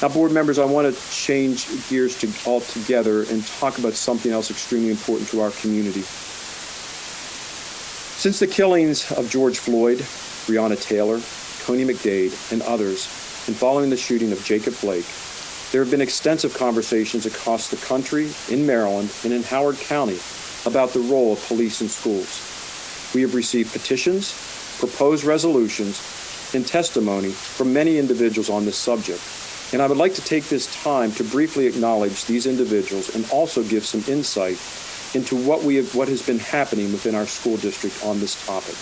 Now, board members, I want to change gears altogether and talk about something else extremely important to our community. Since the killings of George Floyd, Breonna Taylor, Coney McDade, and others, and following the shooting of Jacob Blake, there have been extensive conversations across the country, in Maryland, and in Howard County about the role of police in schools. We have received petitions, proposed resolutions, and testimony from many individuals on this subject. And I would like to take this time to briefly acknowledge these individuals and also give some insight into what has been happening within our school district on this topic.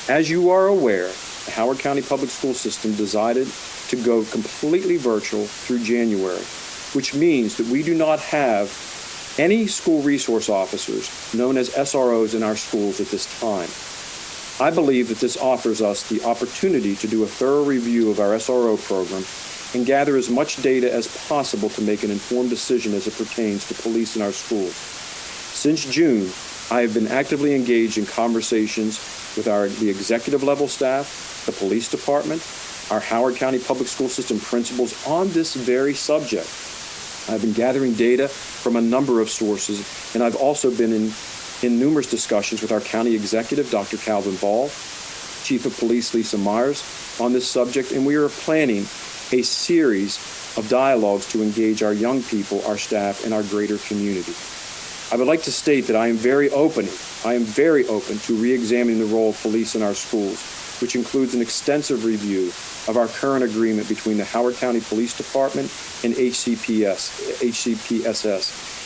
As you are aware, the Howard County Public School System decided to go completely virtual through January, which means that we do not have any school resource officers, known as SROs, in our schools at this time. I believe that this offers us the opportunity to do a thorough review of our SRO program and gather as much data as possible to make an informed decision as it pertains to police in our schools. Since June, I have been actively engaged in conversations with the executive level staff, the police department, our Howard County Public School System principals on this very subject. I've been gathering data from a number of sources, and I've also been in numerous discussions with our county executive, Dr. Calvin Ball, Chief of Police Lisa Myers, on this subject, and we are planning a series of dialogues to engage our young people, our staff, and our greater community. I would like to state that I am very open to re-examining the role of police in our schools, which includes an extensive review of our current agreement between the Howard County Police Department and HCPSS,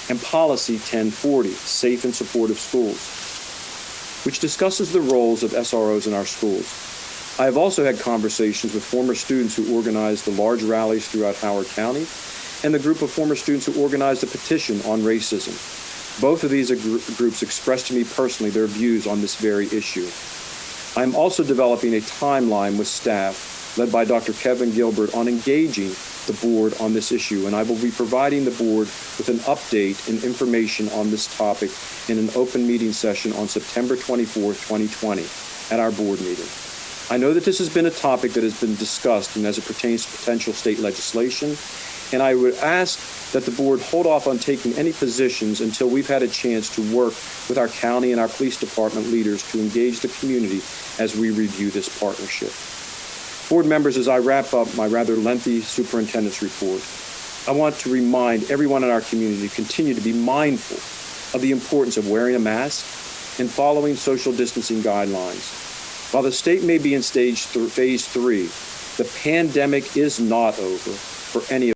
and Policy 1040, Safe and Supportive Schools, which discusses the roles of SROs in our schools. I have also had conversations with former students who organized the large rallies throughout Howard County and the group of former students who organized a petition on racism. Both of these groups expressed to me personally their views on this very issue. I am also developing a timeline with staff led by Dr. Kevin Gilbert on engaging the board on this issue, and I will be providing the board with an update and information on this topic in an open meeting session on September 24th, 2020 at our board meeting. I know that this has been a topic that has been discussed and as it pertains to potential state legislation, and I would ask that the board hold off on taking any positions until we've had a chance to work with our county and our police department leaders to engage the community as we review this partnership. Board members, as I wrap up my rather lengthy superintendent's report, I want to remind everyone in our community to continue to be mindful of the importance of wearing a mask and following social distancing guidelines. While the state may be in phase 3, the pandemic is not over for any of